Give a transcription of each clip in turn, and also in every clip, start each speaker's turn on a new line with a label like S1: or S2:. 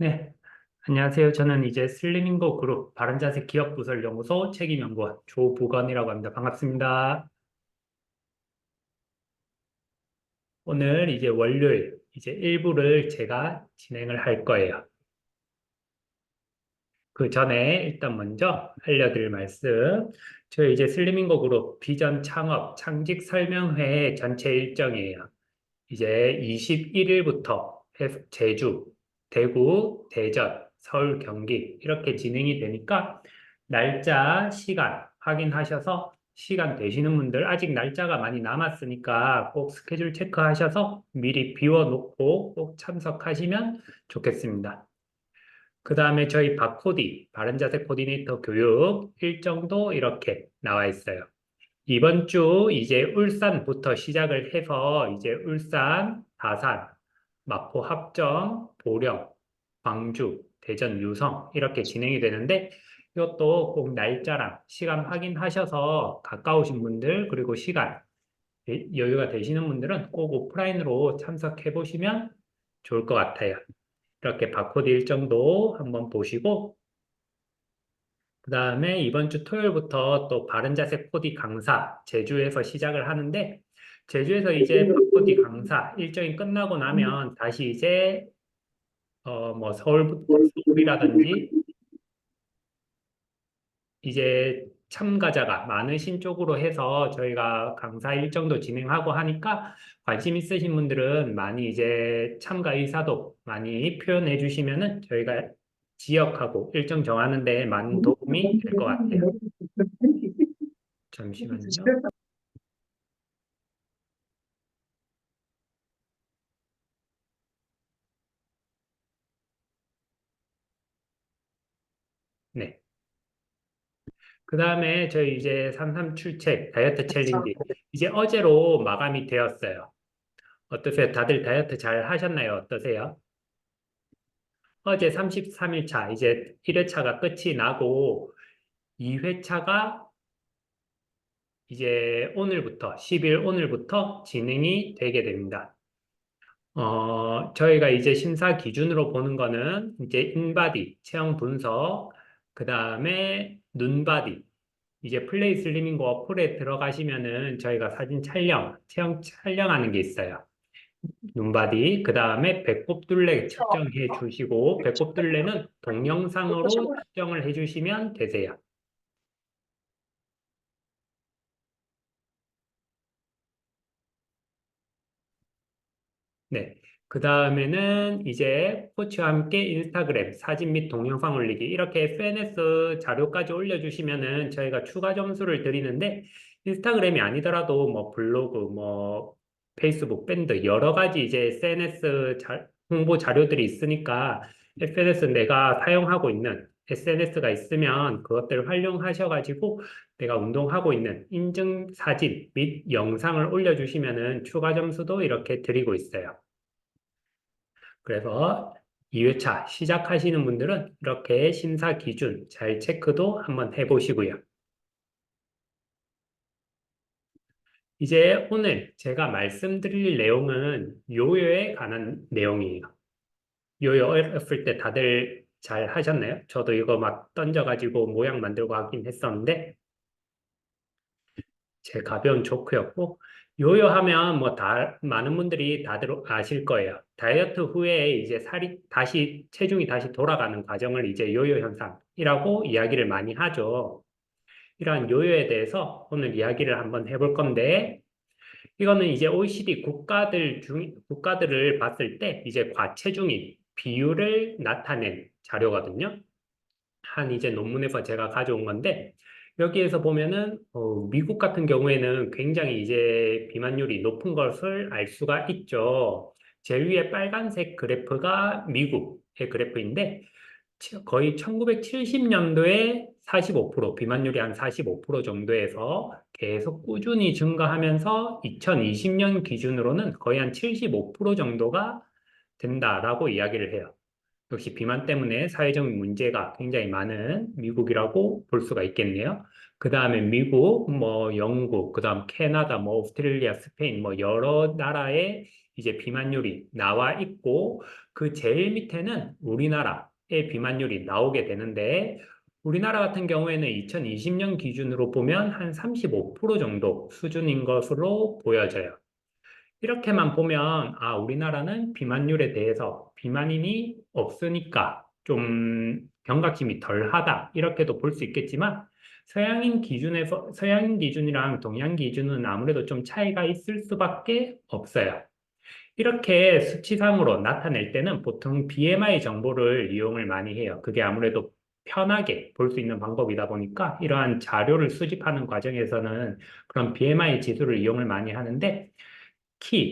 S1: 네, 안녕하세요. 저는 이제 슬리밍고 그룹 바른자세 기업부설연구소 책임연구원 조부건이라고 합니다. 반갑습니다. 오늘 이제 월요일 이제 일부를 제가 진행을 할 거예요. 그 전에 일단 먼저 알려드릴 말씀. 저희 이제 슬리밍고 그룹 비전 창업 창직 설명회 전체 일정이에요. 이제 21일부터 제주, 대구, 대전, 서울, 경기 이렇게 진행이 되니까 날짜, 시간 확인하셔서 시간 되시는 분들 아직 날짜가 많이 남았으니까 꼭 스케줄 체크하셔서 미리 비워놓고 꼭 참석하시면 좋겠습니다. 그 다음에 저희 바코디, 바른자세 코디네이터 교육 일정도 이렇게 나와 있어요. 이번 주 이제 울산부터 시작을 해서 이제 울산, 다산, 마포 합정, 보령, 광주, 대전, 유성 이렇게 진행이 되는데 이것도 꼭 날짜랑 시간 확인하셔서 가까우신 분들 그리고 시간 여유가 되시는 분들은 꼭 오프라인으로 참석해 보시면 좋을 것 같아요. 이렇게 바코드 일정도 한번 보시고 그 다음에 이번 주 토요일부터 또 바른자세 코디 강사 제주에서 시작을 하는데 제주에서 이제 코디 강사 일정이 끝나고 나면 다시 이제 뭐 서울이라든지 이제 참가자가 많으신 쪽으로 해서 저희가 강사 일정도 진행하고 하니까 관심 있으신 분들은 많이 이제 참가 의사도 많이 표현해 주시면은 저희가 지역하고 일정 정하는 데 많은 도움이 될 것 같아요. 잠시만요. 네. 그 다음에 저희 이제 33 출첵 다이어트 챌린지 이제 어제로 마감이 되었어요. 어떠세요? 다들 다이어트 잘 하셨나요? 어떠세요? 어제 33일차 이제 1회차가 끝이 나고 2회차가 이제 오늘부터 10일 오늘부터 진행이 되게 됩니다. 저희가 이제 심사 기준으로 보는 거는 이제 인바디 체형 분석, 그 다음에 눈바디 이제 플레이 슬리밍고 어플에 들어가시면은 저희가 사진 촬영, 체형 촬영하는 게 있어요. 눈바디, 그 다음에 배꼽 둘레 측정해 주시고, 배꼽 둘레는 동영상으로 측정을 해 주시면 되세요. 네. 그 다음에는 이제 코치와 함께 인스타그램 사진 및 동영상 올리기 이렇게 SNS 자료까지 올려주시면은 저희가 추가 점수를 드리는데 인스타그램이 아니더라도 뭐 블로그, 뭐 페이스북, 밴드 여러 가지 이제 SNS 홍보 자료들이 있으니까 SNS 내가 사용하고 있는 SNS가 있으면 그것들을 활용하셔가지고 내가 운동하고 있는 인증 사진 및 영상을 올려주시면은 추가 점수도 이렇게 드리고 있어요. 그래서 2회차 시작하시는 분들은 이렇게 심사 기준 잘 체크도 한번 해보시고요. 이제 오늘 제가 말씀드릴 내용은 요요에 관한 내용이에요. 요요 어렸을 때 다들 잘 하셨나요? 저도 이거 막 던져가지고 모양 만들고 하긴 했었는데 제 가벼운 조크였고 요요하면 뭐 다 많은 분들이 다들 아실 거예요. 다이어트 후에 이제 살이 다시 체중이 다시 돌아가는 과정을 이제 요요 현상이라고 이야기를 많이 하죠. 이러한 요요에 대해서 오늘 이야기를 한번 해볼 건데 이거는 이제 OECD 국가들을 봤을 때 이제 과체중인 비율을 나타낸 자료거든요. 한 이제 논문에서 제가 가져온 건데 여기에서 보면은 미국 같은 경우에는 굉장히 이제 비만율이 높은 것을 알 수가 있죠. 제일 위에 빨간색 그래프가 미국의 그래프인데 거의 1970년도에 45% 비만율이 한 45% 정도에서 계속 꾸준히 증가하면서 2020년 기준으로는 거의 한 75% 정도가 된다라고 이야기를 해요. 역시 비만 때문에 사회적인 문제가 굉장히 많은 미국이라고 볼 수가 있겠네요. 그 다음에 미국, 뭐 영국, 그 다음 캐나다, 뭐 오스트레일리아, 스페인, 뭐 여러 나라의 이제 비만율이 나와 있고 그 제일 밑에는 우리나라의 비만율이 나오게 되는데 우리나라 같은 경우에는 2020년 기준으로 보면 한 35% 정도 수준인 것으로 보여져요. 이렇게만 보면, 아, 우리나라는 비만율에 대해서 비만인이 없으니까 좀 경각심이 덜하다. 이렇게도 볼 수 있겠지만, 서양인 기준이랑 동양 기준은 아무래도 좀 차이가 있을 수밖에 없어요. 이렇게 수치상으로 나타낼 때는 보통 BMI 정보를 이용을 많이 해요. 그게 아무래도 편하게 볼 수 있는 방법이다 보니까 이러한 자료를 수집하는 과정에서는 그런 BMI 지수를 이용을 많이 하는데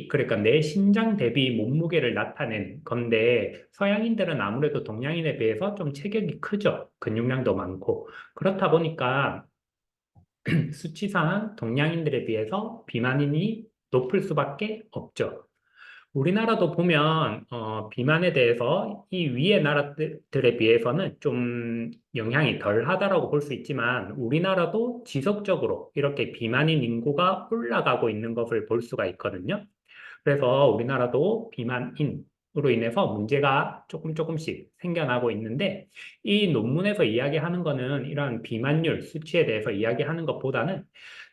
S1: 그러니까 내 신장 대비 몸무게를 나타낸 건데, 서양인들은 아무래도 동양인에 비해서 좀 체격이 크죠. 근육량도 많고. 그렇다 보니까 수치상 동양인들에 비해서 비만인이 높을 수밖에 없죠. 우리나라도 보면 비만에 대해서 이 위의 나라들에 비해서는 좀 영향이 덜하다라고 볼 수 있지만 우리나라도 지속적으로 이렇게 비만인 인구가 올라가고 있는 것을 볼 수가 있거든요. 그래서 우리나라도 비만인으로 인해서 문제가 조금씩 생겨나고 있는데 이 논문에서 이야기하는 거는 이런 비만율 수치에 대해서 이야기하는 것보다는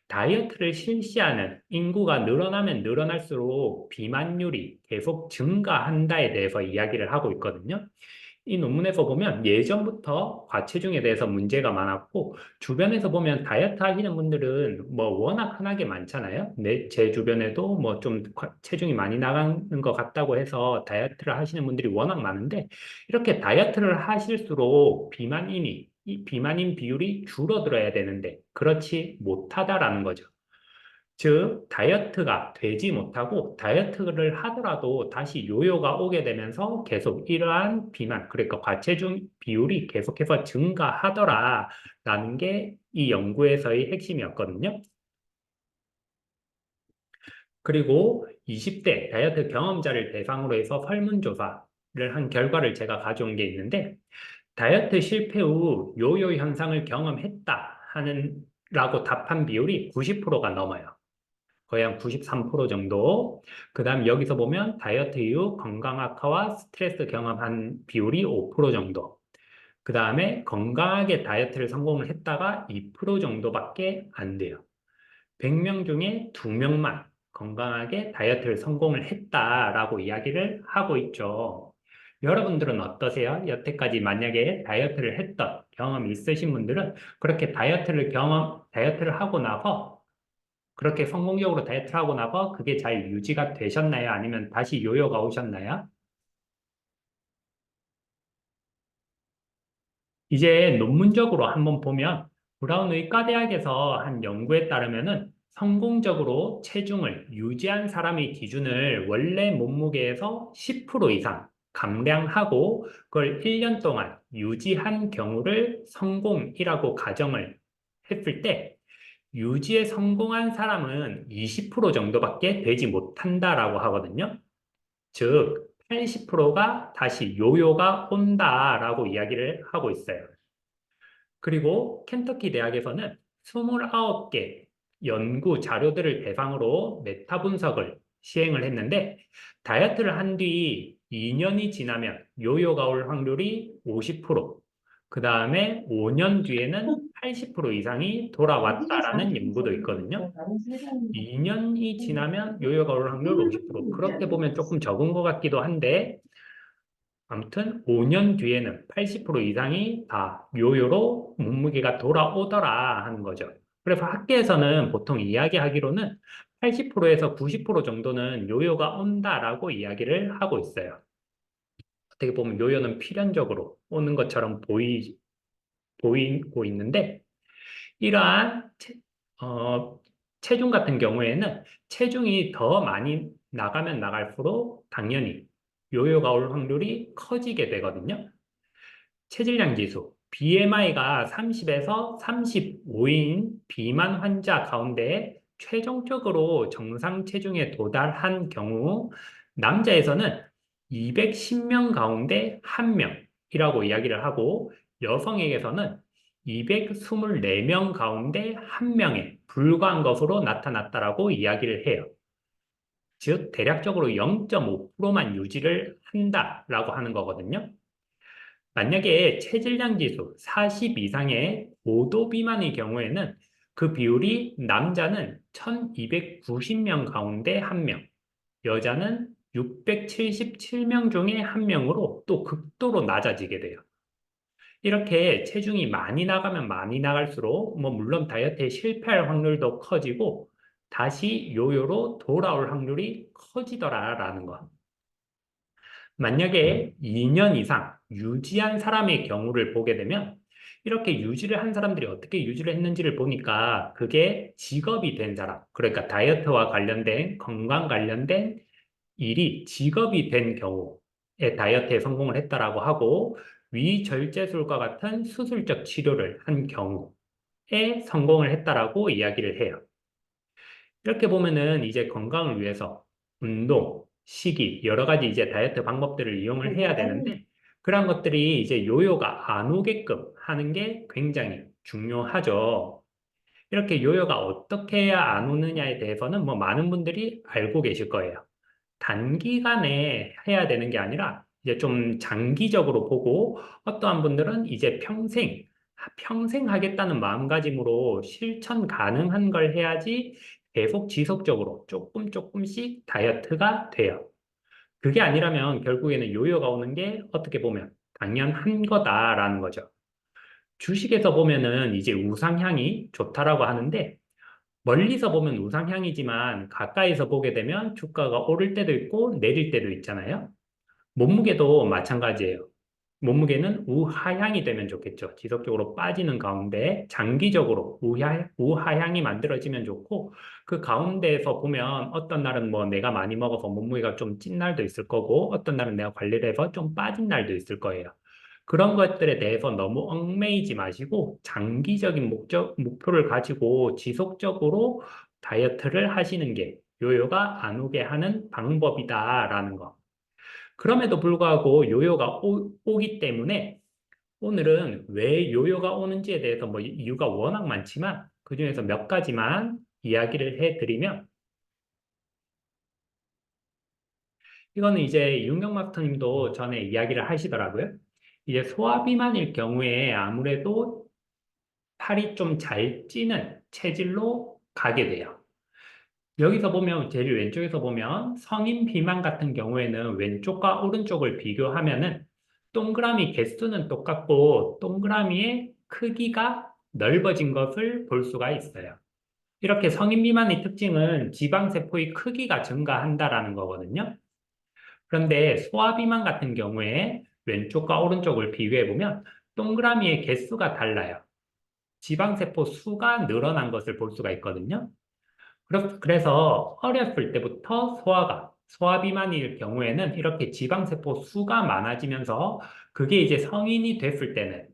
S1: 다이어트를 실시하는 인구가 늘어나면 늘어날수록 비만율이 계속 증가한다에 대해서 이야기를 하고 있거든요. 이 논문에서 보면 예전부터 과체중에 대해서 문제가 많았고 주변에서 보면 다이어트 하시는 분들은 뭐 워낙 흔하게 많잖아요. 제 주변에도 뭐 좀 체중이 많이 나가는 것 같다고 해서 다이어트를 하시는 분들이 워낙 많은데 이렇게 다이어트를 하실수록 이 비만인 비율이 줄어들어야 되는데 그렇지 못하다라는 거죠. 즉, 다이어트가 되지 못하고 다이어트를 하더라도 다시 요요가 오게 되면서 계속 이러한 비만, 그러니까 과체중 비율이 계속해서 증가하더라라는 게 이 연구에서의 핵심이었거든요. 그리고 20대 다이어트 경험자를 대상으로 해서 설문조사를 한 결과를 제가 가져온 게 있는데 다이어트 실패 후 요요 현상을 경험했다 라고 답한 비율이 90%가 넘어요. 거의 한 93% 정도. 그 다음 여기서 보면 다이어트 이후 건강 악화와 스트레스 경험한 비율이 5% 정도. 그 다음에 건강하게 다이어트를 성공을 했다가 2% 정도밖에 안 돼요. 100명 중에 2명만 건강하게 다이어트를 성공을 했다라고 이야기를 하고 있죠. 여러분들은 어떠세요? 여태까지 만약에 다이어트를 했던 경험이 있으신 분들은 그렇게 다이어트를 하고 나서 그렇게 성공적으로 다이어트를 하고 나서 그게 잘 유지가 되셨나요? 아니면 다시 요요가 오셨나요? 이제 논문적으로 한번 보면 브라운 의과대학에서 한 연구에 따르면은 성공적으로 체중을 유지한 사람의 기준을 원래 몸무게에서 10% 이상 감량하고 그걸 1년 동안 유지한 경우를 성공이라고 가정을 했을 때 유지에 성공한 사람은 20% 정도밖에 되지 못한다라고 하거든요. 즉, 80%가 다시 요요가 온다라고 이야기를 하고 있어요. 그리고 켄터키 대학에서는 29개 연구 자료들을 대상으로 메타 분석을 시행을 했는데 다이어트를 한 뒤 2년이 지나면 요요가 올 확률이 50%, 그 다음에 5년 뒤에는 80% 이상이 돌아왔다라는 연구도 있거든요. 2년이 지나면 요요가 올 확률 50%. 그렇게 보면 조금 적은 것 같기도 한데 아무튼 5년 뒤에는 80% 이상이 다 요요로 몸무게가 돌아오더라 하는 거죠. 그래서 학계에서는 보통 이야기하기로는 80%에서 90% 정도는 요요가 온다라고 이야기를 하고 있어요. 어떻게 보면 요요는 필연적으로 오는 것처럼 보이고 있는데 이러한 어, 체중 같은 경우에는 체중이 더 많이 나가면 나갈수록 당연히 요요가 올 확률이 커지게 되거든요. 체질량 지수, BMI가 30에서 35인 비만 환자 가운데 최종적으로 정상 체중에 도달한 경우 남자에서는 210명 가운데 1명이라고 이야기를 하고 여성에게서는 224명 가운데 1명에 불과한 것으로 나타났다라고 이야기를 해요. 즉, 대략적으로 0.5%만 유지를 한다라고 하는 거거든요. 만약에 체질량 지수 40 이상의 5도 비만의 경우에는 그 비율이 남자는 1290명 가운데 1명, 여자는 677명 중에 1명으로 또 극도로 낮아지게 돼요. 이렇게 체중이 많이 나가면 많이 나갈수록 물론 다이어트에 실패할 확률도 커지고 다시 요요로 돌아올 확률이 커지더라라는 거. 만약에 2년 이상 유지한 사람의 경우를 보게 되면 이렇게 유지를 한 사람들이 어떻게 유지를 했는지를 보니까 그게 직업이 된 사람, 그러니까 다이어트와 관련된 건강 관련된 일이 직업이 된 경우에 다이어트에 성공을 했다라고 하고 위절제술과 같은 수술적 치료를 한 경우에 성공을 했다라고 이야기를 해요. 이렇게 보면은 이제 건강을 위해서 운동, 식이, 여러 가지 이제 다이어트 방법들을 이용을 해야 되는데 그런 것들이 이제 요요가 안 오게끔 하는 게 굉장히 중요하죠. 이렇게 요요가 어떻게 해야 안 오느냐에 대해서는 많은 분들이 알고 계실 거예요. 단기간에 해야 되는 게 아니라 이제 좀 장기적으로 보고 어떠한 분들은 이제 평생 하겠다는 마음가짐으로 실천 가능한 걸 해야지 계속 지속적으로 조금씩 다이어트가 돼요. 그게 아니라면 결국에는 요요가 오는 게 어떻게 보면 당연한 거다라는 거죠. 주식에서 보면은 이제 우상향이 좋다라고 하는데 멀리서 보면 우상향이지만 가까이서 보게 되면 주가가 오를 때도 있고 내릴 때도 있잖아요. 몸무게도 마찬가지예요. 몸무게는 우하향이 되면 좋겠죠. 지속적으로 빠지는 가운데 장기적으로 우하향이 만들어지면 좋고 그 가운데에서 보면 어떤 날은 내가 많이 먹어서 몸무게가 좀 찐 날도 있을 거고 어떤 날은 내가 관리를 해서 좀 빠진 날도 있을 거예요. 그런 것들에 대해서 너무 얽매이지 마시고 장기적인 목표를 가지고 지속적으로 다이어트를 하시는 게 요요가 안 오게 하는 방법이다라는 거. 그럼에도 불구하고 요요가 오기 때문에 오늘은 왜 요요가 오는지에 대해서 이유가 워낙 많지만 그중에서 몇 가지만 이야기를 해드리면 이거는 이제 윤경 마스터님도 전에 이야기를 하시더라고요. 이제 소화비만일 경우에 아무래도 살이 좀 잘 찌는 체질로 가게 돼요. 여기서 보면 제일 왼쪽에서 보면 성인 비만 같은 경우에는 왼쪽과 오른쪽을 비교하면은 동그라미 개수는 똑같고 동그라미의 크기가 넓어진 것을 볼 수가 있어요. 이렇게 성인 비만의 특징은 지방세포의 크기가 증가한다라는 거거든요. 그런데 소아비만 같은 경우에 왼쪽과 오른쪽을 비교해 보면 동그라미의 개수가 달라요. 지방세포 수가 늘어난 것을 볼 수가 있거든요. 그래서 어렸을 때부터 소아비만일 경우에는 이렇게 지방세포 수가 많아지면서 그게 이제 성인이 됐을 때는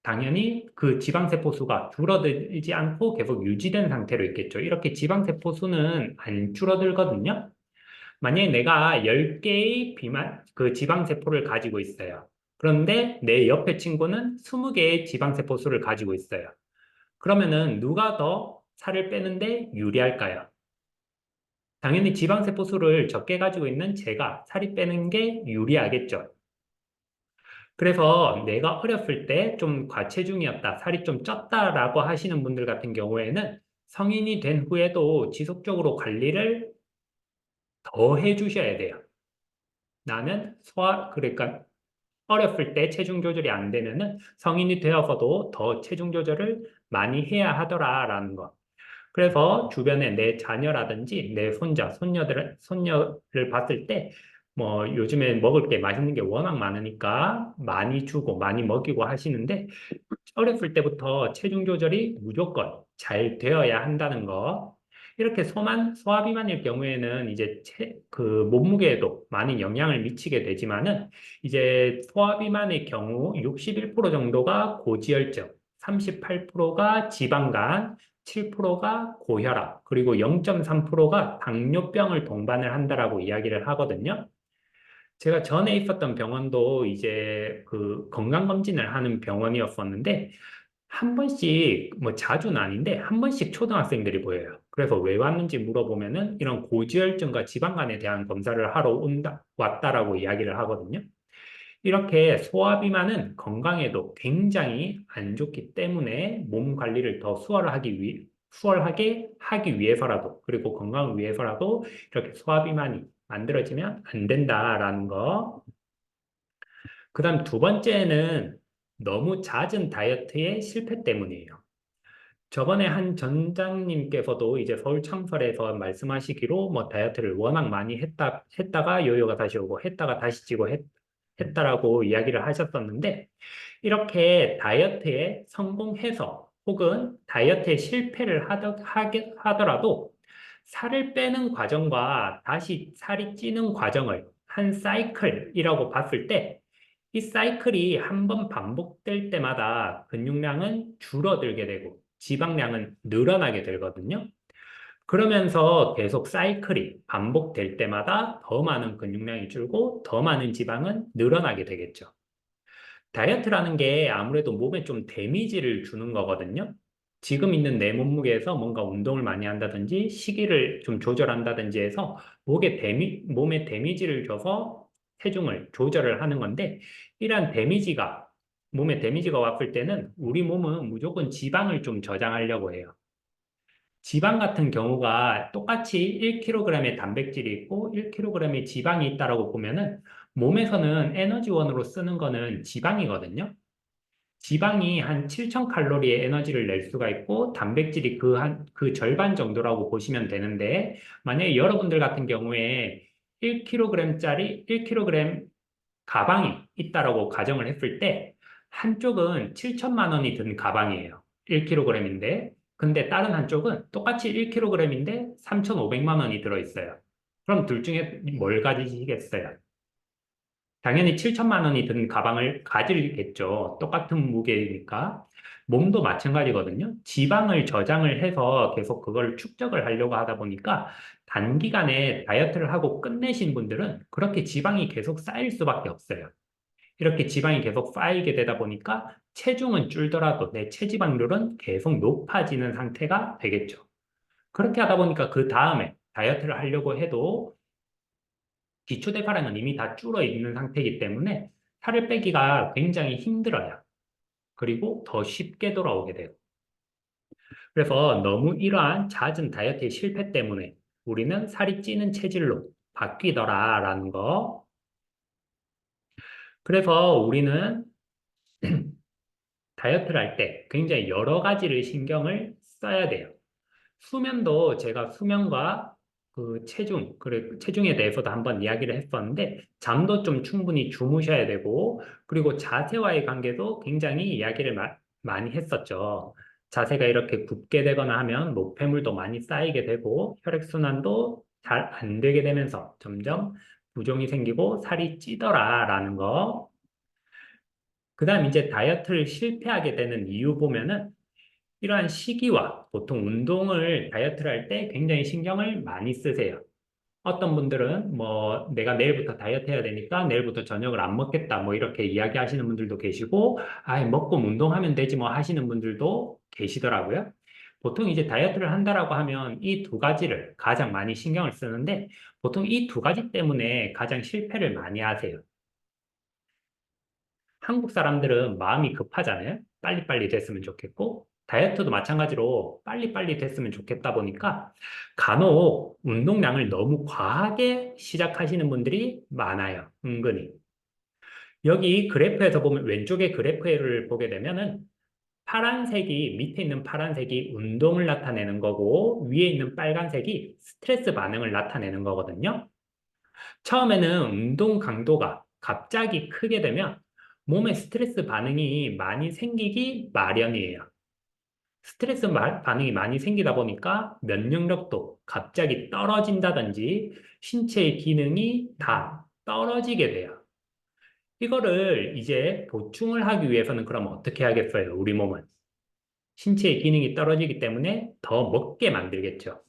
S1: 당연히 그 지방세포 수가 줄어들지 않고 계속 유지된 상태로 있겠죠. 이렇게 지방세포 수는 안 줄어들거든요. 만약에 내가 10개의 그 지방세포를 가지고 있어요. 그런데 내 옆에 친구는 20개의 지방세포 수를 가지고 있어요. 그러면은 누가 더 살을 빼는데 유리할까요? 당연히 지방세포 수를 적게 가지고 있는 제가 살이 빼는 게 유리하겠죠. 그래서 내가 어렸을 때 좀 과체중이었다, 살이 좀 쪘다라고 하시는 분들 같은 경우에는 성인이 된 후에도 지속적으로 관리를 더 해주셔야 돼요. 그러니까 어렸을 때 체중 조절이 안 되면은 성인이 되어서도 더 체중 조절을 많이 해야 하더라라는 거. 그래서 주변에 내 자녀라든지 내 손녀를 봤을 때, 요즘에 먹을 게 맛있는 게 워낙 많으니까 많이 주고 많이 먹이고 하시는데, 어렸을 때부터 체중 조절이 무조건 잘 되어야 한다는 거. 이렇게 소화비만일 경우에는 이제 그 몸무게에도 많은 영향을 미치게 되지만은 이제 소화비만의 경우 61% 정도가 고지혈증, 38%가 지방간, 7%가 고혈압, 그리고 0.3%가 당뇨병을 동반을 한다라고 이야기를 하거든요. 제가 전에 있었던 병원도 이제 그 건강검진을 하는 병원이었었는데, 한 번씩, 자주는 아닌데, 한 번씩 초등학생들이 보여요. 그래서 왜 왔는지 물어보면은 이런 고지혈증과 지방간에 대한 검사를 하러 왔다라고 이야기를 하거든요. 이렇게 소화비만은 건강에도 굉장히 안 좋기 때문에 몸 관리를 더 수월하게 하기 위해서라도, 그리고 건강을 위해서라도 이렇게 소화비만이 만들어지면 안 된다라는 거. 그 다음 두 번째는 너무 잦은 다이어트의 실패 때문이에요. 저번에 한 전장님께서도 이제 서울창설에서 말씀하시기로 뭐 다이어트를 워낙 많이 했다가 요요가 다시 오고 했다가 다시 찌고 했다라고 이야기를 하셨었는데, 이렇게 다이어트에 성공해서 혹은 다이어트에 실패를 하더라도 살을 빼는 과정과 다시 살이 찌는 과정을 한 사이클이라고 봤을 때, 이 사이클이 한 번 반복될 때마다 근육량은 줄어들게 되고 지방량은 늘어나게 되거든요. 그러면서 계속 사이클이 반복될 때마다 더 많은 근육량이 줄고 더 많은 지방은 늘어나게 되겠죠. 다이어트라는 게 아무래도 몸에 좀 데미지를 주는 거거든요. 지금 있는 내 몸무게에서 뭔가 운동을 많이 한다든지 식이를 좀 조절한다든지 해서 몸에 데미지를 줘서 체중을 조절을 하는 건데, 이러한 몸에 데미지가 왔을 때는 우리 몸은 무조건 지방을 좀 저장하려고 해요. 지방 같은 경우가 똑같이 1kg의 단백질이 있고 1kg의 지방이 있다라고 보면은 몸에서는 에너지원으로 쓰는 거는 지방이거든요. 지방이 한 7,000칼로리의 에너지를 낼 수가 있고 단백질이 그 절반 정도라고 보시면 되는데, 만약에 여러분들 같은 경우에 1kg짜리 1kg 가방이 있다라고 가정을 했을 때 한쪽은 7천만 원이 든 가방이에요. 1kg인데. 근데 다른 한쪽은 똑같이 1kg인데 3,500만 원이 들어있어요. 그럼 둘 중에 뭘 가지시겠어요? 당연히 7천만 원이 든 가방을 가지겠죠. 똑같은 무게니까. 몸도 마찬가지거든요. 지방을 저장을 해서 계속 그걸 축적을 하려고 하다 보니까 단기간에 다이어트를 하고 끝내신 분들은 그렇게 지방이 계속 쌓일 수밖에 없어요. 이렇게 지방이 계속 쌓이게 되다 보니까 체중은 줄더라도 내 체지방률은 계속 높아지는 상태가 되겠죠. 그렇게 하다 보니까 그 다음에 다이어트를 하려고 해도 기초대사량은 이미 다 줄어 있는 상태이기 때문에 살을 빼기가 굉장히 힘들어요. 그리고 더 쉽게 돌아오게 돼요. 그래서 너무 이러한 잦은 다이어트의 실패 때문에 우리는 살이 찌는 체질로 바뀌더라라는 거. 그래서 우리는 다이어트를 할 때 굉장히 여러 가지를 신경을 써야 돼요. 수면도 제가 수면과 그 체중에 대해서도 한번 이야기를 했었는데, 잠도 좀 충분히 주무셔야 되고, 그리고 자세와의 관계도 굉장히 이야기를 많이 했었죠. 자세가 이렇게 굽게 되거나 하면 노폐물도 많이 쌓이게 되고, 혈액순환도 잘 안 되게 되면서 점점 부종이 생기고 살이 찌더라라는 거. 그 다음 이제 다이어트를 실패하게 되는 이유 보면은 이러한 시기와 보통 운동을 다이어트를 할 때 굉장히 신경을 많이 쓰세요. 어떤 분들은 뭐 내가 내일부터 다이어트 해야 되니까 내일부터 저녁을 안 먹겠다 뭐 이렇게 이야기하시는 분들도 계시고, 아예 먹고 운동하면 되지 뭐 하시는 분들도 계시더라고요. 보통 이제 다이어트를 한다라고 하면 이 두 가지를 가장 많이 신경을 쓰는데, 보통 이 두 가지 때문에 가장 실패를 많이 하세요. 한국 사람들은 마음이 급하잖아요. 빨리빨리 됐으면 좋겠고, 다이어트도 마찬가지로 빨리빨리 됐으면 좋겠다 보니까 간혹 운동량을 너무 과하게 시작하시는 분들이 많아요. 은근히. 여기 그래프에서 보면 왼쪽에 그래프를 보게 되면은 밑에 있는 파란색이 운동을 나타내는 거고 위에 있는 빨간색이 스트레스 반응을 나타내는 거거든요. 처음에는 운동 강도가 갑자기 크게 되면 몸에 스트레스 반응이 많이 생기기 마련이에요. 반응이 많이 생기다 보니까 면역력도 갑자기 떨어진다든지 신체의 기능이 다 떨어지게 돼요. 이거를 이제 보충을 하기 위해서는 그럼 어떻게 하겠어요? 우리 몸은. 신체의 기능이 떨어지기 때문에 더 먹게 만들겠죠.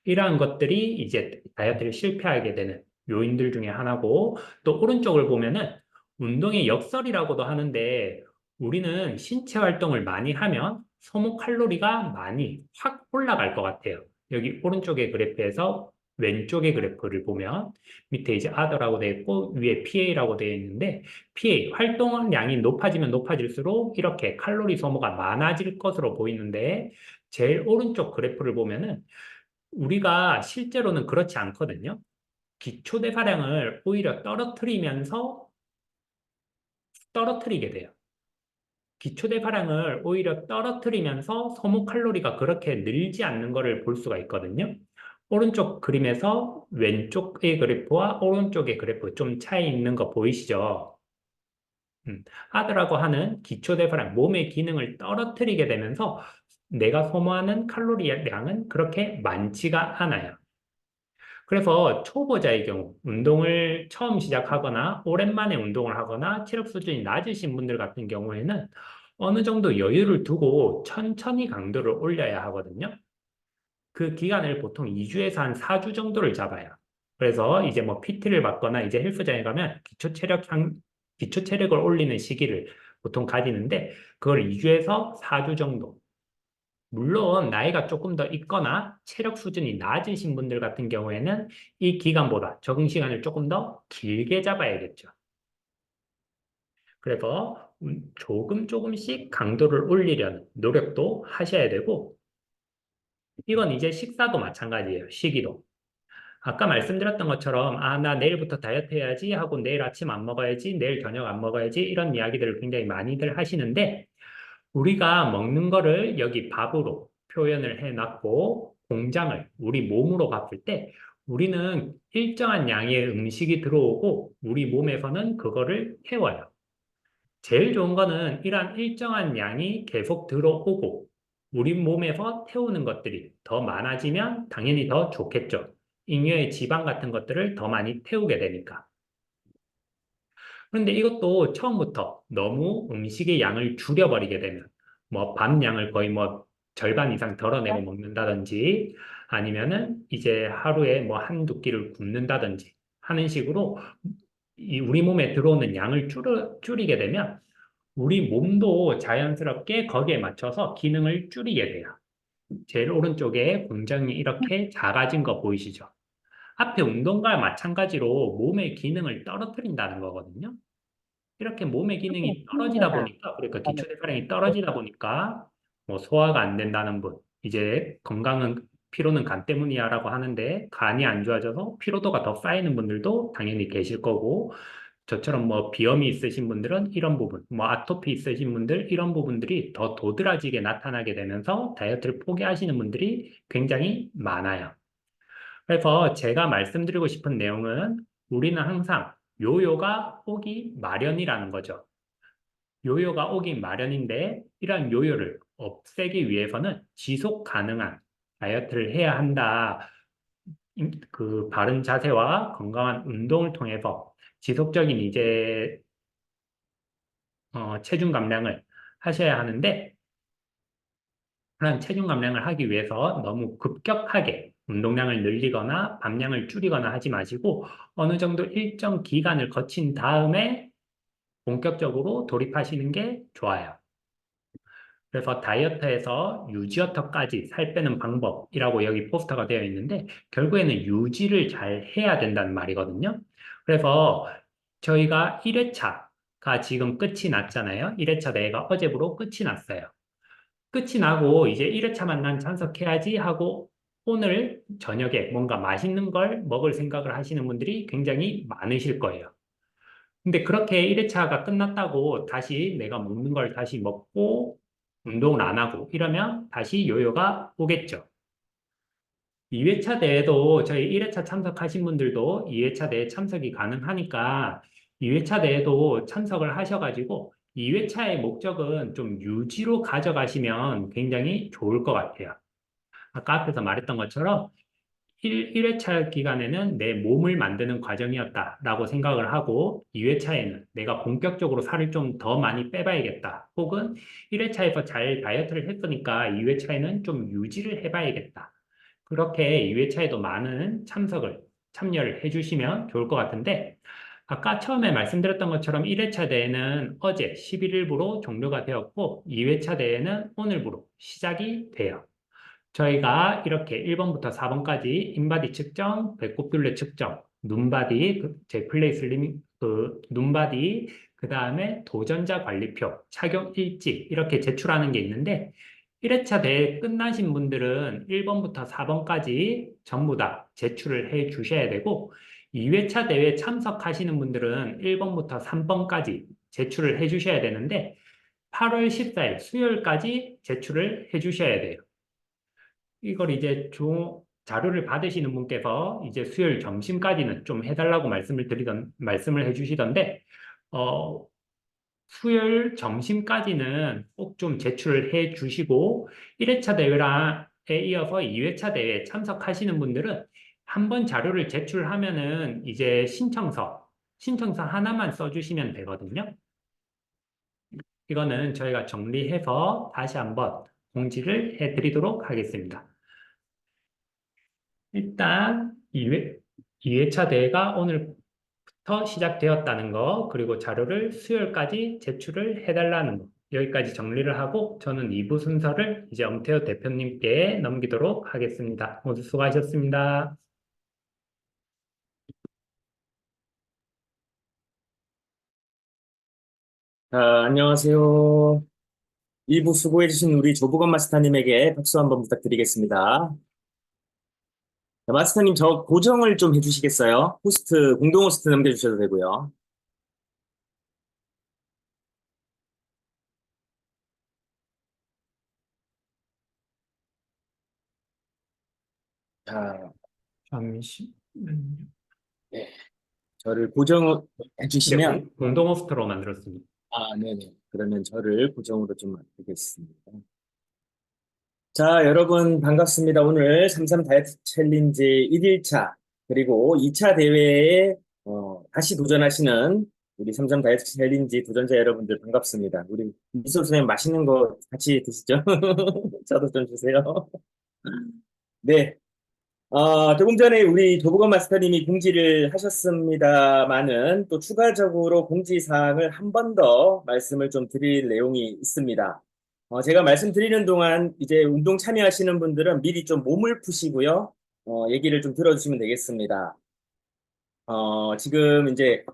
S1: 이러한 것들이 이제 다이어트를 실패하게 되는 요인들 중에 하나고, 또 오른쪽을 보면은 운동의 역설이라고도 하는데, 우리는 신체 활동을 많이 하면 소모 칼로리가 많이 확 올라갈 것 같아요. 여기 오른쪽의 그래프에서 왼쪽의 그래프를 보면 밑에 이제 other라고 되어 있고 위에 PA라고 되어 있는데 PA, 활동량이 높아지면 높아질수록 이렇게 칼로리 소모가 많아질 것으로 보이는데 제일 오른쪽 그래프를 보면은 우리가 실제로는 그렇지 않거든요. 기초대사량을 오히려 떨어뜨리게 돼요. 기초대사량을 오히려 떨어뜨리면서 소모 칼로리가 그렇게 늘지 않는 것을 볼 수가 있거든요. 오른쪽 그림에서 왼쪽의 그래프와 오른쪽의 그래프 좀 차이 있는 거 보이시죠? 하드라고 하는 기초대사량, 몸의 기능을 떨어뜨리게 되면서 내가 소모하는 칼로리량은 그렇게 많지가 않아요. 그래서 초보자의 경우, 운동을 처음 시작하거나 오랜만에 운동을 하거나 체력 수준이 낮으신 분들 같은 경우에는 어느 정도 여유를 두고 천천히 강도를 올려야 하거든요. 그 기간을 보통 2주에서 한 4주 정도를 잡아요. 그래서 이제 뭐 PT를 받거나 이제 헬스장에 가면 기초 체력을 올리는 시기를 보통 가지는데 그걸 2주에서 4주 정도. 물론 나이가 조금 더 있거나 체력 수준이 낮으신 분들 같은 경우에는 이 기간보다 적응 시간을 조금 더 길게 잡아야겠죠. 그래서 조금씩 강도를 올리려는 노력도 하셔야 되고 이건 이제 식사도 마찬가지예요. 시기도. 아까 말씀드렸던 것처럼 나 내일부터 다이어트 해야지 하고 내일 아침 안 먹어야지, 내일 저녁 안 먹어야지 이런 이야기들을 굉장히 많이들 하시는데 우리가 먹는 거를 여기 밥으로 표현을 해놨고 공장을 우리 몸으로 봤을 때 우리는 일정한 양의 음식이 들어오고 우리 몸에서는 그거를 태워요. 제일 좋은 거는 이러한 일정한 양이 계속 들어오고 우리 몸에서 태우는 것들이 더 많아지면 당연히 더 좋겠죠. 잉여의 지방 같은 것들을 더 많이 태우게 되니까. 그런데 이것도 처음부터 너무 음식의 양을 줄여버리게 되면 뭐 밥 양을 거의 뭐 절반 이상 덜어내고 먹는다든지 아니면은 이제 하루에 뭐 한두 끼를 굶는다든지 하는 식으로 이 우리 몸에 들어오는 양을 줄이게 되면 우리 몸도 자연스럽게 거기에 맞춰서 기능을 줄이게 돼요. 제일 오른쪽에 공장이 이렇게 작아진 거 보이시죠? 앞에 운동과 마찬가지로 몸의 기능을 떨어뜨린다는 거거든요. 이렇게 몸의 기능이 떨어지다 보니까, 그러니까 기초대사량이 떨어지다 보니까, 뭐 소화가 안 된다는 분, 이제 피로는 간 때문이야라고 하는데, 간이 안 좋아져서 피로도가 더 쌓이는 분들도 당연히 계실 거고, 저처럼 뭐 비염이 있으신 분들은 이런 부분, 뭐 아토피 있으신 분들 이런 부분들이 더 도드라지게 나타나게 되면서 다이어트를 포기하시는 분들이 굉장히 많아요. 그래서 제가 말씀드리고 싶은 내용은 우리는 항상 요요가 오기 마련이라는 거죠. 요요가 오기 마련인데 이러한 요요를 없애기 위해서는 지속 가능한 다이어트를 해야 한다. 그 바른 자세와 건강한 운동을 통해서 지속적인 이제 체중 감량을 하셔야 하는데 그런 체중 감량을 하기 위해서 너무 급격하게 운동량을 늘리거나 밤량을 줄이거나 하지 마시고 어느 정도 일정 기간을 거친 다음에 본격적으로 돌입하시는 게 좋아요. 그래서 다이어트에서 유지어터까지 살 빼는 방법이라고 여기 포스터가 되어 있는데 결국에는 유지를 잘 해야 된다는 말이거든요. 그래서 저희가 1회차가 지금 끝이 났잖아요. 1회차 대회가 어제부로 끝이 났어요. 끝이 나고 이제 1회차만 난 참석해야지 하고 오늘 저녁에 뭔가 맛있는 걸 먹을 생각을 하시는 분들이 굉장히 많으실 거예요. 근데 그렇게 1회차가 끝났다고 다시 내가 먹는 걸 다시 먹고 운동을 안 하고 이러면 다시 요요가 오겠죠. 2회차 대회도 저희 1회차 참석하신 분들도 2회차 대회 참석이 가능하니까 2회차 대회도 참석을 하셔가지고 2회차의 목적은 좀 유지로 가져가시면 굉장히 좋을 것 같아요. 아까 앞에서 말했던 것처럼 1회차 기간에는 내 몸을 만드는 과정이었다라고 생각을 하고 2회차에는 내가 본격적으로 살을 좀 더 많이 빼봐야겠다. 혹은 1회차에서 잘 다이어트를 했으니까 2회차에는 좀 유지를 해봐야겠다. 그렇게 2회차에도 많은 참여를 해주시면 좋을 것 같은데 아까 처음에 말씀드렸던 것처럼 1회차 대회는 어제 11일부로 종료가 되었고 2회차 대회는 오늘부로 시작이 돼요. 저희가 이렇게 1번부터 4번까지 인바디 측정, 배꼽 둘레 측정, 눈바디, 제 플레이 슬리밍, 눈바디, 그 다음에 도전자 관리표, 착용 일지 이렇게 제출하는 게 있는데 1회차 대회 끝나신 분들은 1번부터 4번까지 전부 다 제출을 해 주셔야 되고 2회차 대회 참석하시는 분들은 1번부터 3번까지 제출을 해 주셔야 되는데 8월 14일 수요일까지 제출을 해 주셔야 돼요. 이걸 이제 자료를 받으시는 분께서 이제 수요일 점심까지는 좀 해달라고 말씀을 해주시던데, 어, 수요일 점심까지는 꼭 좀 제출을 해 주시고, 1회차 대회에 이어서 2회차 대회에 참석하시는 분들은 한 번 자료를 제출하면은 이제 신청서 하나만 써주시면 되거든요. 이거는 저희가 정리해서 다시 한번 공지를 해드리도록 하겠습니다. 일단 2회차 대회가 오늘부터 시작되었다는 거, 그리고 자료를 수요일까지 제출을 해달라는 거, 여기까지 정리를 하고 저는 2부 순서를 이제 엄태호 대표님께 넘기도록 하겠습니다. 모두 수고하셨습니다.
S2: 안녕하세요. 일부 수고해주신 우리 조부건 마스터님에게 박수 한번 부탁드리겠습니다. 자, 마스터님, 저 고정을 좀 해주시겠어요? 공동 호스트 넘겨주셔도 되고요. 자,
S1: 잠시만요.
S2: 네, 저를 고정해
S1: 네,
S2: 주시면,
S1: 공동 호스트로 만들었습니다.
S2: 네네. 그러면 저를 고정으로 좀 만들겠습니다. 자, 여러분 반갑습니다. 오늘 33 다이어트 챌린지 1일차 그리고 2차 대회에 다시 도전하시는 우리 33 다이어트 챌린지 도전자 여러분들 반갑습니다. 우리 미소 선생님 맛있는 거 같이 드시죠? 저도 좀 주세요. 네. 조금 전에 우리 조보건 마스터님이 공지를 하셨습니다만은 또 추가적으로 공지사항을 한 번 더 말씀을 좀 드릴 내용이 있습니다. 제가 말씀드리는 동안 이제 운동 참여하시는 분들은 미리 좀 몸을 푸시고요. 얘기를 좀 들어주시면 되겠습니다. 지금 이제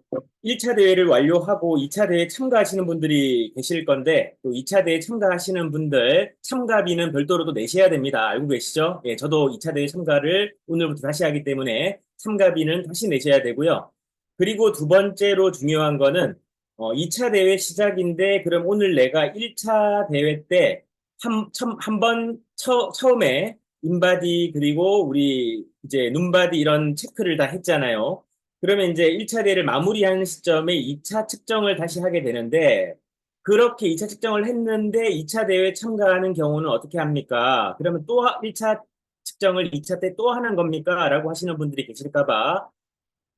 S2: 1차 대회를 완료하고 2차 대회에 참가하시는 분들이 계실 건데, 또 2차 대회에 참가하시는 분들 참가비는 별도로도 내셔야 됩니다. 알고 계시죠? 예, 저도 2차 대회 참가를 오늘부터 다시 하기 때문에 참가비는 다시 내셔야 되고요. 그리고 두 번째로 중요한 거는 2차 대회 시작인데, 그럼 오늘 내가 1차 대회 때 처음에 인바디 그리고 우리 이제 눈바디 이런 체크를 다 했잖아요. 그러면 이제 1차 대회를 마무리하는 시점에 2차 측정을 다시 하게 되는데, 그렇게 2차 측정을 했는데 2차 대회에 참가하는 경우는 어떻게 합니까? 그러면 또 1차 측정을 2차 때 또 하는 겁니까? 라고 하시는 분들이 계실까 봐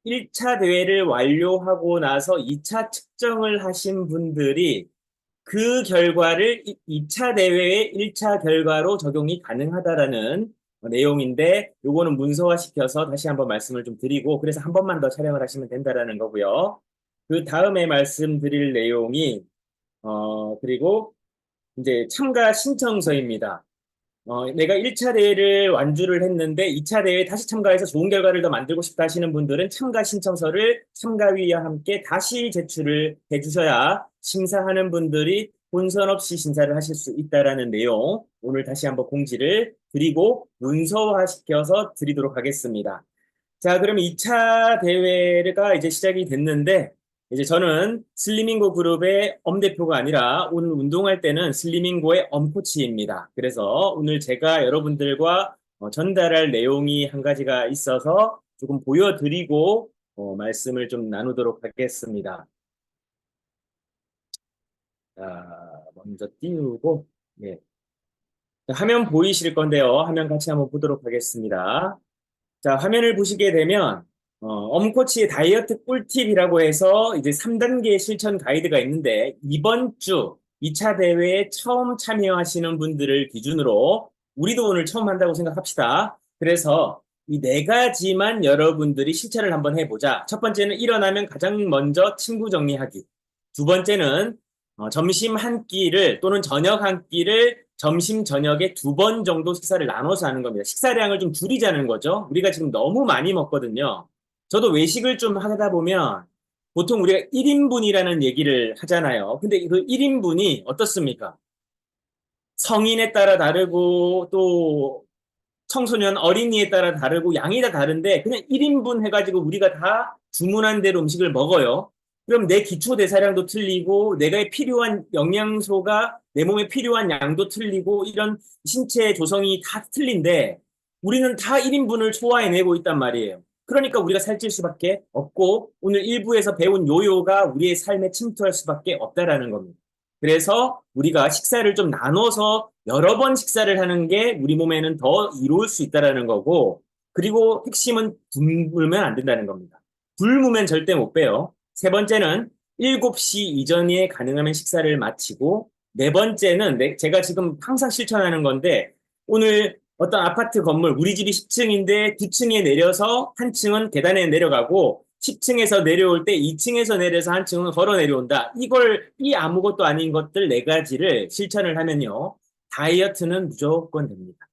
S2: 1차 대회를 완료하고 나서 2차 측정을 하신 분들이 그 결과를 2차 대회의 1차 결과로 적용이 가능하다라는 내용인데, 요거는 문서화시켜서 다시 한번 말씀을 좀 드리고, 그래서 한 번만 더 촬영을 하시면 된다라는 거고요. 그 다음에 말씀드릴 내용이, 그리고 이제 참가 신청서입니다. 내가 1차 대회를 완주를 했는데 2차 대회에 다시 참가해서 좋은 결과를 더 만들고 싶다 하시는 분들은 참가 신청서를 참가위와 함께 다시 제출을 해주셔야 심사하는 분들이 본선 없이 심사를 하실 수 있다라는 내용, 오늘 다시 한번 공지를 드리고 문서화시켜서 드리도록 하겠습니다. 자, 그러면 2차 대회가 이제 시작이 됐는데, 이제 저는 슬리밍고 그룹의 엄대표가 아니라 오늘 운동할 때는 슬리밍고의 엄코치입니다. 그래서 오늘 제가 여러분들과 전달할 내용이 한 가지가 있어서 조금 보여드리고 말씀을 좀 나누도록 하겠습니다. 자, 먼저 띄우고, 예. 화면 보이실 건데요. 화면 같이 한번 보도록 하겠습니다. 자, 화면을 보시게 되면 엄코치의 다이어트 꿀팁이라고 해서 이제 3단계 실천 가이드가 있는데, 이번 주 2차 대회에 처음 참여하시는 분들을 기준으로 우리도 오늘 처음 한다고 생각합시다. 그래서 이 네 가지만 여러분들이 실천을 한번 해보자. 첫 번째는 일어나면 가장 먼저 친구 정리하기. 두 번째는 점심 한 끼를 또는 저녁 한 끼를 점심, 저녁에 2번 정도 식사를 나눠서 하는 겁니다. 식사량을 좀 줄이자는 거죠. 우리가 지금 너무 많이 먹거든요. 저도 외식을 좀 하다 보면 보통 우리가 1인분이라는 얘기를 하잖아요. 근데 그 1인분이 어떻습니까? 성인에 따라 다르고 또 청소년 어린이에 따라 다르고 양이 다 다른데 그냥 1인분 해가지고 우리가 다 주문한 대로 음식을 먹어요. 그럼 내 기초 대사량도 틀리고 내가 필요한 영양소가 내 몸에 필요한 양도 틀리고 이런 신체 조성이 다 틀린데 우리는 다 1인분을 소화해내고 있단 말이에요. 그러니까 우리가 살찔 수밖에 없고 오늘 일부에서 배운 요요가 우리의 삶에 침투할 수밖에 없다라는 겁니다. 그래서 우리가 식사를 좀 나눠서 여러 번 식사를 하는 게 우리 몸에는 더 이로울 수 있다라는 거고, 그리고 핵심은 굶으면 안 된다는 겁니다. 굶으면 절대 못 빼요. 세 번째는 7시 이전에 가능하면 식사를 마치고, 네 번째는 제가 지금 항상 실천하는 건데, 오늘 어떤 아파트 건물, 우리 집이 10층인데 2층에 내려서 한 층은 계단에 내려가고, 10층에서 내려올 때 2층에서 내려서 한 층은 걸어 내려온다. 이 아무것도 아닌 것들 네 가지를 실천을 하면요. 다이어트는 무조건 됩니다.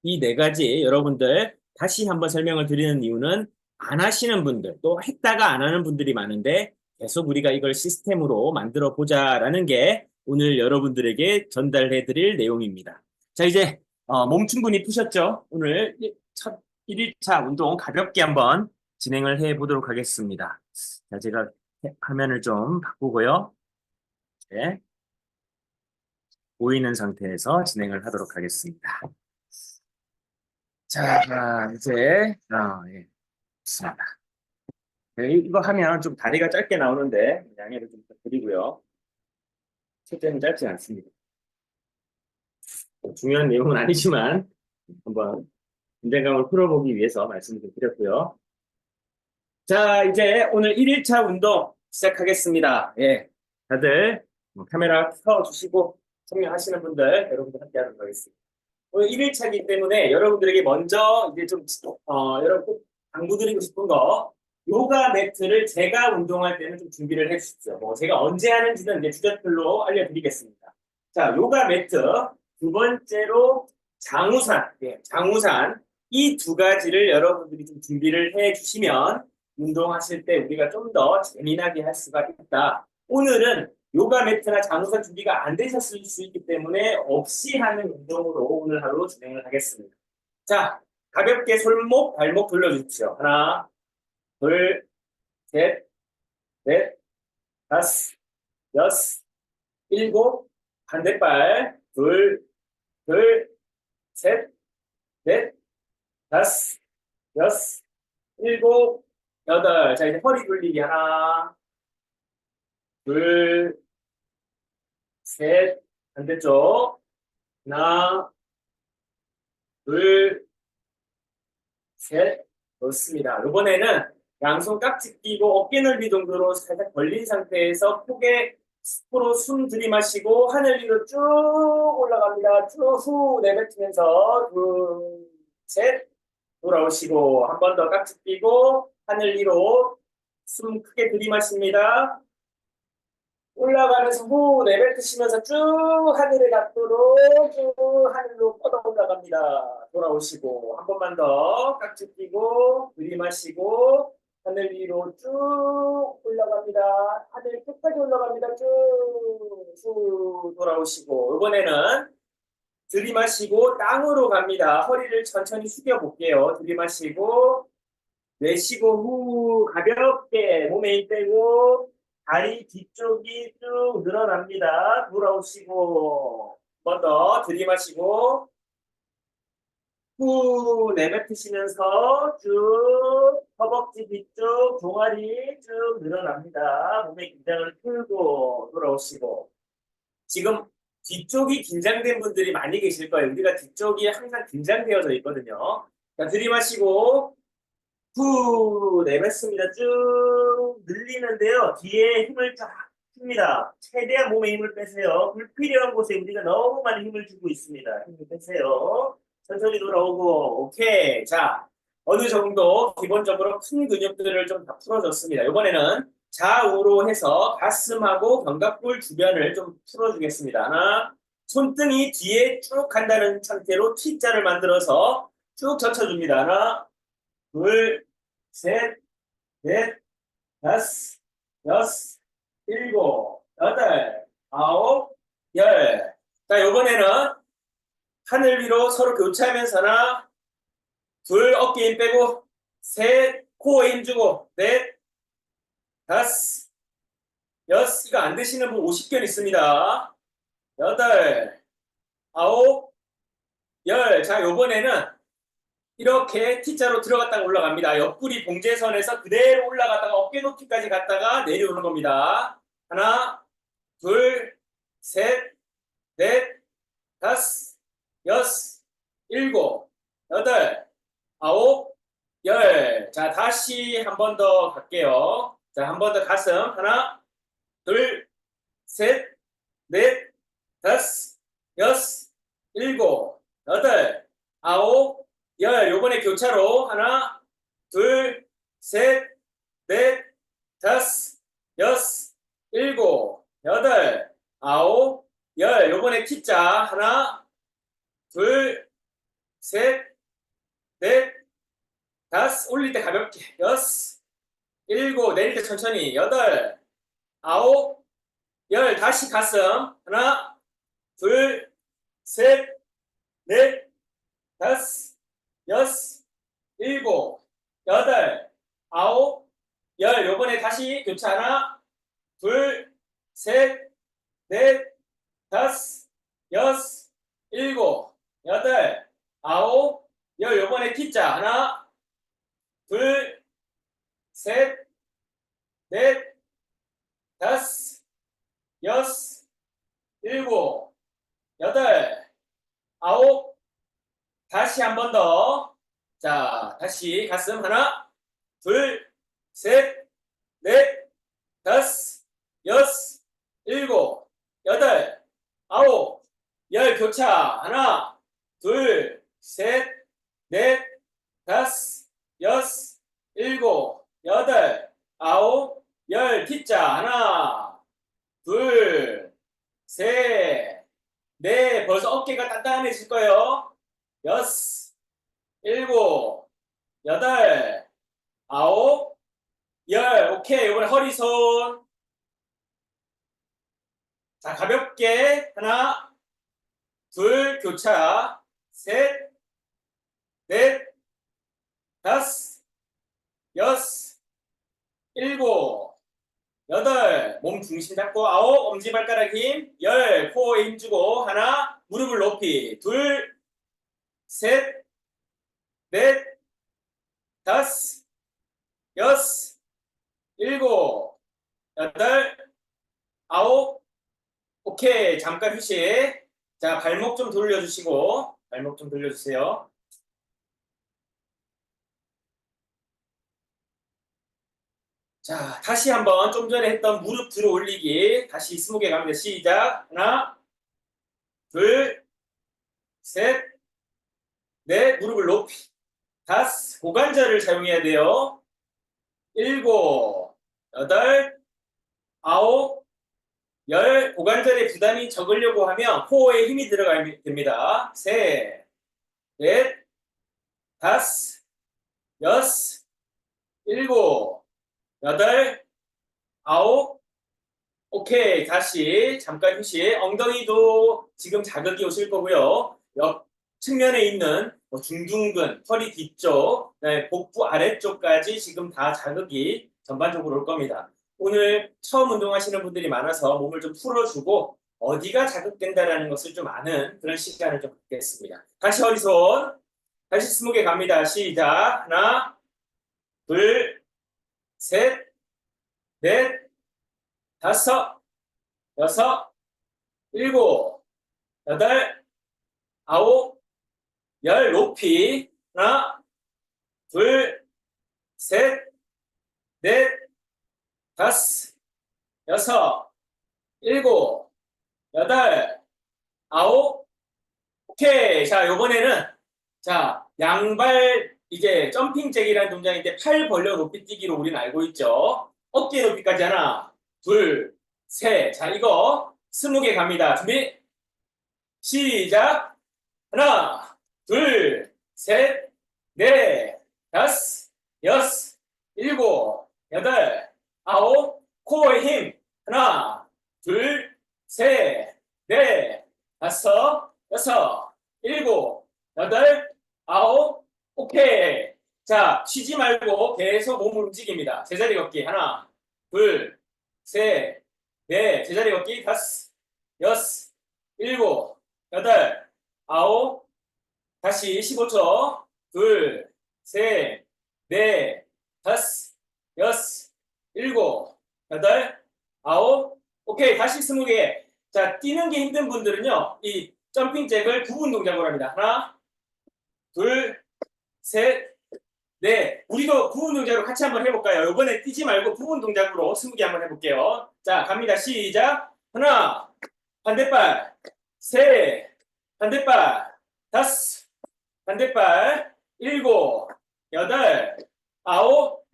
S2: 이 네 가지 여러분들 다시 한번 설명을 드리는 이유는 안 하시는 분들, 또 했다가 안 하는 분들이 많은데 계속 우리가 이걸 시스템으로 만들어 보자라는 게 오늘 여러분들에게 전달해 드릴 내용입니다. 자, 이제 몸 충분히 푸셨죠? 오늘 첫 1일차 운동 가볍게 한번 진행을 해 보도록 하겠습니다. 자, 제가 화면을 좀 바꾸고요. 네, 보이는 상태에서 진행을 하도록 하겠습니다. 자, 이제, 예, 좋습니다. 네, 이거 하면 좀 다리가 짧게 나오는데, 양해를 좀 부탁드리고요. 실제는 짧지 않습니다. 중요한 내용은 아니지만, 한번 긴장감을 풀어보기 위해서 말씀을 좀 드렸고요. 자, 이제 오늘 1일차 운동 시작하겠습니다. 예, 다들 카메라 켜주시고 참여하시는 분들, 여러분들 함께 하도록 하겠습니다. 오늘 1일차이기 때문에 여러분들에게 먼저 이제 좀, 여러분 꼭 당부드리고 싶은 거, 요가 매트를 제가 운동할 때는 좀 준비를 해 주십시오. 뭐 제가 언제 하는지는 이제 주제별로 알려드리겠습니다. 자, 요가 매트, 두 번째로 장우산, 예, 장우산, 이 두 가지를 여러분들이 좀 준비를 해 주시면 운동하실 때 우리가 좀 더 재미나게 할 수가 있다. 오늘은 요가 매트나 장우산 준비가 안 되셨을 수 있기 때문에 없이 하는 운동으로 오늘 하루 진행을 하겠습니다. 자, 가볍게 손목, 발목 돌려주십시오. 하나, 둘, 셋, 넷, 다섯, 여섯, 일곱, 반대발, 둘, 셋, 넷, 다섯, 여섯, 일곱, 여덟. 자, 이제 허리 돌리기 하나, 둘, 셋, 반대쪽. 하나, 둘, 셋, 좋습니다. 이번에는 양손 깍지 끼고 어깨 넓이 정도로 살짝 벌린 상태에서 코로 숨 들이마시고 하늘 위로 쭉 올라갑니다. 쭉 후 내뱉으면서 둘, 셋, 돌아오시고 한 번 더 깍지 끼고 하늘 위로 숨 크게 들이마십니다. 올라가면서 후 내뱉으시면서 쭉 하늘의 각도로 쭉 하늘로 뻗어 올라갑니다. 돌아오시고 한 번만 더 깍지 끼고 들이마시고 하늘 위로 쭉 올라갑니다. 하늘 끝까지 올라갑니다. 쭉 돌아오시고 이번에는 들이마시고 땅으로 갑니다. 허리를 천천히 숙여 볼게요. 들이마시고 내쉬고 후 가볍게 몸에 힘 빼고 다리 뒤쪽이 쭉 늘어납니다. 돌아오시고 한 번 더 들이마시고 후 내뱉으시면서 쭉 허벅지 뒤쪽 종아리 쭉 늘어납니다. 몸의 긴장을 풀고 돌아오시고 지금 뒤쪽이 긴장된 분들이 많이 계실 거예요. 우리가 뒤쪽이 항상 긴장되어져 있거든요. 자, 들이마시고 후 내뱉습니다. 쭉 늘리는데요. 뒤에 힘을 쫙 줍니다. 최대한 몸에 힘을 빼세요. 불필요한 곳에 우리가 너무 많이 힘을 주고 있습니다. 힘을 빼세요. 천천히 돌아오고 오케이. 자, 어느 정도 기본적으로 큰 근육들을 좀 다 풀어줬습니다. 이번에는 좌우로 해서 가슴하고 견갑골 주변을 좀 풀어주겠습니다. 하나, 손등이 뒤에 쭉 간다는 상태로 T자를 만들어서 쭉 젖혀줍니다. 하나, 둘, 셋, 넷, 다섯, 여섯, 일곱, 여덟, 아홉, 열. 자, 요번에는 하늘 위로 서로 교차하면서 하나, 둘, 어깨 힘 빼고, 셋, 코어 힘 주고, 넷, 다섯, 여섯, 이거 안 되시는 분 50견 있습니다. 여덟, 아홉, 열. 자, 요번에는 이렇게 T자로 들어갔다가 올라갑니다. 옆구리 봉제선에서 그대로 올라갔다가 어깨 높이까지 갔다가 내려오는 겁니다. 하나, 둘, 셋, 넷, 다섯, 여섯, 일곱, 여덟, 아홉, 열. 자, 다시 한 번 더 갈게요. 자, 한 번 더 가슴. 하나, 둘, 셋, 넷, 다섯, 여섯, 일곱, 여덟, 아홉, 열. 요번에 교차로 하나, 둘, 셋, 넷, 다섯, 여섯, 일곱, 여덟, 아홉, 열. 요번에 T자 하나, 둘, 셋, 넷, 다섯. 올릴 때 가볍게. 여섯, 일곱. 내릴 때 천천히. 여덟, 아홉, 열. 다시 가슴. 하나, 둘, 셋, 넷, 다섯, 여섯, 일곱, 여덟, 아홉, 열. 요번에 다시 교차 하나, 둘, 셋, 넷, 다섯, 여섯, 일곱, 여덟, 아홉, 열. 요번에 T자 하나, 둘, 셋, 넷, 다섯, 여섯, 일곱, 여덟, 아홉. 다시 한 번 더. 자, 다시 가슴 하나, 둘, 셋, 넷, 다섯, 여섯, 일곱, 여덟, 아홉, 열. 교차 하나, 둘, 셋, 넷, 다섯, 여섯, 일곱, 여덟, 아홉, 열. T자 하나, 둘, 셋, 넷. 벌써 어깨가 단단해질 거예요. 여섯, 일곱, 여덟, 아홉, 열. 오케이. 이번에 허리 손. 자, 가볍게 하나, 둘, 교차, 셋, 넷, 다섯, 여섯, 일곱, 여덟. 몸 중심 잡고 아홉. 엄지발가락 힘. 열. 코어에 힘 주고 하나, 무릎을 높이. 둘, 셋, 넷, 다섯, 여섯, 일곱, 여덟, 아홉. 오케이. 잠깐 휴식. 자, 발목 좀 돌려주시고, 발목 좀 돌려주세요. 자, 다시 한번 좀 전에 했던 무릎 들어 올리기. 다시 20개 갑니다. 시작. 하나, 둘, 셋, 넷. 무릎을 높이. 다섯. 고관절을 사용해야 돼요. 일곱, 여덟, 아홉, 열. 고관절에 부담이 적으려고 하면 코어에 힘이 들어가야 됩니다. 셋, 넷, 다섯, 여섯, 일곱, 여덟, 아홉. 오케이. 다시 잠깐 휴식. 엉덩이도 지금 자극이 오실 거고요. 옆 측면에 있는 중둔근, 허리 뒤쪽, 그다음에 복부 아래쪽까지 지금 다 자극이 전반적으로 올 겁니다. 오늘 처음 운동하시는 분들이 많아서 몸을 좀 풀어주고 어디가 자극된다라는 것을 좀 아는 그런 시간을 좀 갖겠습니다. 다시 허리 손. 다시 20개 갑니다. 시작. 하나, 둘, 셋, 넷, 다섯, 여섯, 일곱, 여덟, 아홉, 열. 높이. 하나, 둘, 셋, 넷, 다섯, 여섯, 일곱, 여덟, 아홉. 오케이. 자, 요번에는 자, 양발 이제 점핑 잭이라는 동작인데 팔 벌려 높이 뛰기로 우리는 알고 있죠. 어깨 높이까지 하나, 둘, 셋. 자, 이거 20개 갑니다. 준비, 시작. 하나, 둘, 셋, 넷, 다섯, 여섯, 일곱, 여덟, 아홉, 코어에 힘. 하나, 둘, 셋, 넷, 다섯, 여섯, 일곱, 여덟, 아홉, 오케이. 자, 쉬지 말고 계속 몸을 움직입니다. 제자리 걷기. 하나, 둘, 셋, 넷, 제자리 걷기. 다섯, 여섯, 일곱, 여덟, 아홉, 다시 15초. 둘, 셋, 넷, 다섯, 여섯, 일곱, 여덟, 아홉, 오케이. 다시 20개. 자, 뛰는 게 힘든 분들은요, 이 점핑 잭을 부분 동작으로 합니다. 하나, 둘, 셋, 넷. 우리도 부분 동작으로 같이 한번 해볼까요? 이번에 뛰지 말고 부분 동작으로 20개 한번 해볼게요. 자, 갑니다. 시작. 하나, 반대발, 셋, 반대발, 다섯, 반대발, 일곱, 여덟, 아홉,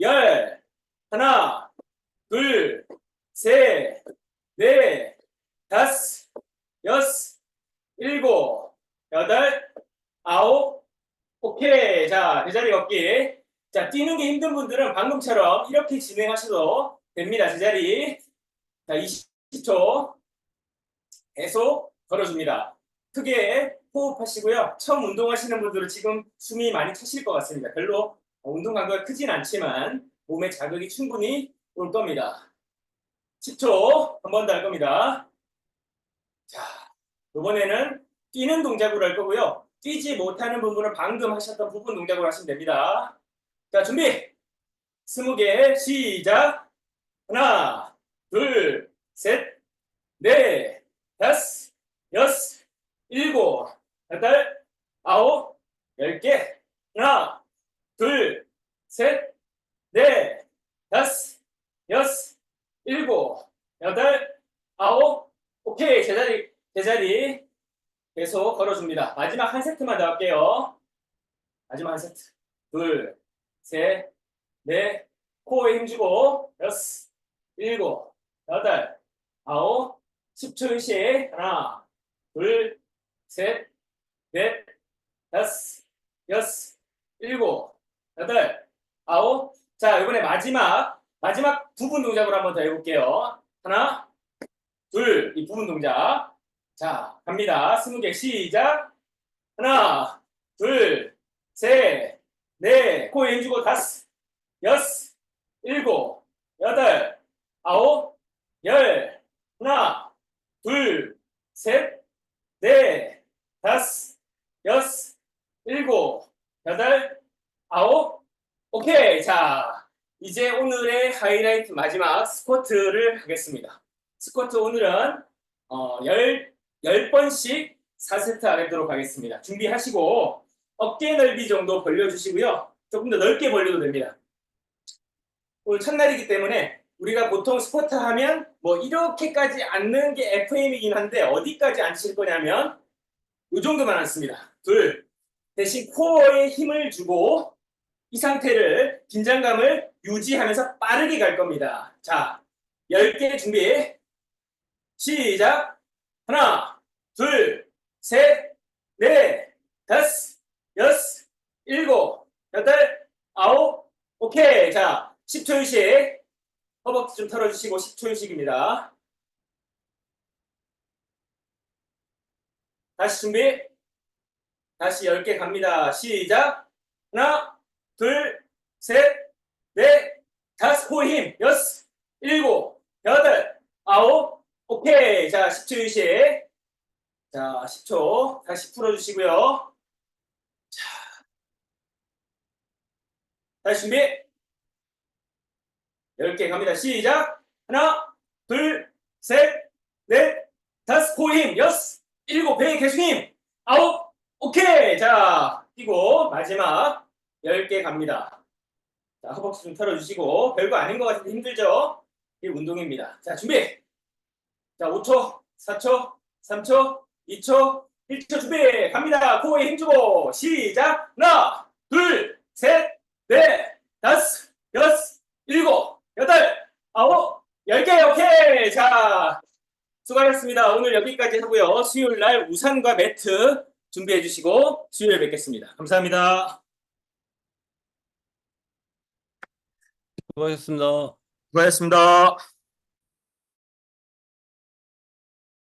S2: 열. 하나, 둘, 셋, 넷, 다섯, 여섯, 일곱, 여덟, 아홉, 오케이. 자, 제자리 걷기. 자, 뛰는 게 힘든 분들은 방금처럼 이렇게 진행하셔도 됩니다. 제자리. 자, 20초 계속 걸어줍니다. 크게 호흡하시고요. 처음 운동하시는 분들은 지금 숨이 많이 차실 것 같습니다. 별로 운동 강도가 크진 않지만 몸에 자극이 충분히 올 겁니다. 10초 한 번 더 할 겁니다. 자, 이번에는 뛰는 동작으로 할 거고요. 뛰지 못하는 부분은 방금 하셨던 부분 동작으로 하시면 됩니다. 자, 준비! 20개 시작! 하나, 둘, 셋, 넷, 다섯, 여섯, 일곱, 여덟, 아홉, 10개. 하나, 둘, 셋, 넷, 다섯, 여섯, 일곱, 여덟, 아홉, 오케이. 제자리 계속 걸어줍니다. 마지막 한 세트만 더 할게요. 마지막 한 세트. 둘, 셋, 넷, 코어에 힘주고, 여섯, 일곱, 여덟, 아홉, 10초 휴식. 하나, 둘, 셋, 넷, 다섯, 여섯, 일곱, 여덟, 아홉. 자, 이번에 마지막 부분 동작으로 한번 더 해볼게요. 하나, 둘, 이 부분 동작. 자, 갑니다. 20개 시작. 하나, 둘, 셋, 넷, 코에 힘주고 다섯, 여섯, 일곱, 여덟, 아홉, 열. 하나, 둘, 셋, 넷, 다섯, 여섯, 일곱, 여덟, 아홉. 오케이. 자, 이제 오늘의 하이라이트 마지막 스쿼트를 하겠습니다. 스쿼트 오늘은 10번씩 4세트 하도록 하겠습니다. 준비하시고 어깨 넓이 정도 벌려주시고요. 조금 더 넓게 벌려도 됩니다. 오늘 첫날이기 때문에 우리가 보통 스쿼트 하면 뭐 이렇게까지 앉는 게 FM이긴 한데 어디까지 앉힐 거냐면 이 정도만 앉습니다. 둘, 대신 코어에 힘을 주고 이 상태를 긴장감을 유지하면서 빠르게 갈 겁니다. 자, 10개 준비. 시작. 하나, 둘, 셋, 넷, 다섯, 여섯, 일곱, 여덟, 아홉. 오케이. 자, 10초 휴식. 허벅지 좀 털어주시고 10초 휴식입니다. 다시 준비. 다시 10개 갑니다. 시작. 하나, 둘, 셋, 넷, 다섯, 코어 힘. 여섯, 일곱, 여덟, 아홉. 오케이. 자, 10초 휴식. 자, 10초. 다시 풀어주시고요. 자, 다시 준비. 10개 갑니다. 시작. 하나, 둘, 셋, 넷, 다섯, 코어 힘. 여섯, 일곱, 배에 계속 힘. 아홉. 오케이. 자, 뛰고 마지막 10개 갑니다. 자, 허벅지 좀 털어주시고 별거 아닌 것 같은데 힘들죠? 이게 운동입니다. 자, 준비. 자, 5초, 4초, 3초, 2초, 1초 준비. 갑니다. 코어에 힘주고 시작. 하나, 둘, 셋, 넷, 다섯, 여섯, 일곱, 여덟, 아홉, 10개, 오케이. 자, 수고하셨습니다. 오늘 여기까지 하고요. 수요일 날 우산과 매트 준비해 주시고 수요일에 뵙겠습니다. 감사합니다.
S3: 수고하셨습니다.
S2: 수고하셨습니다.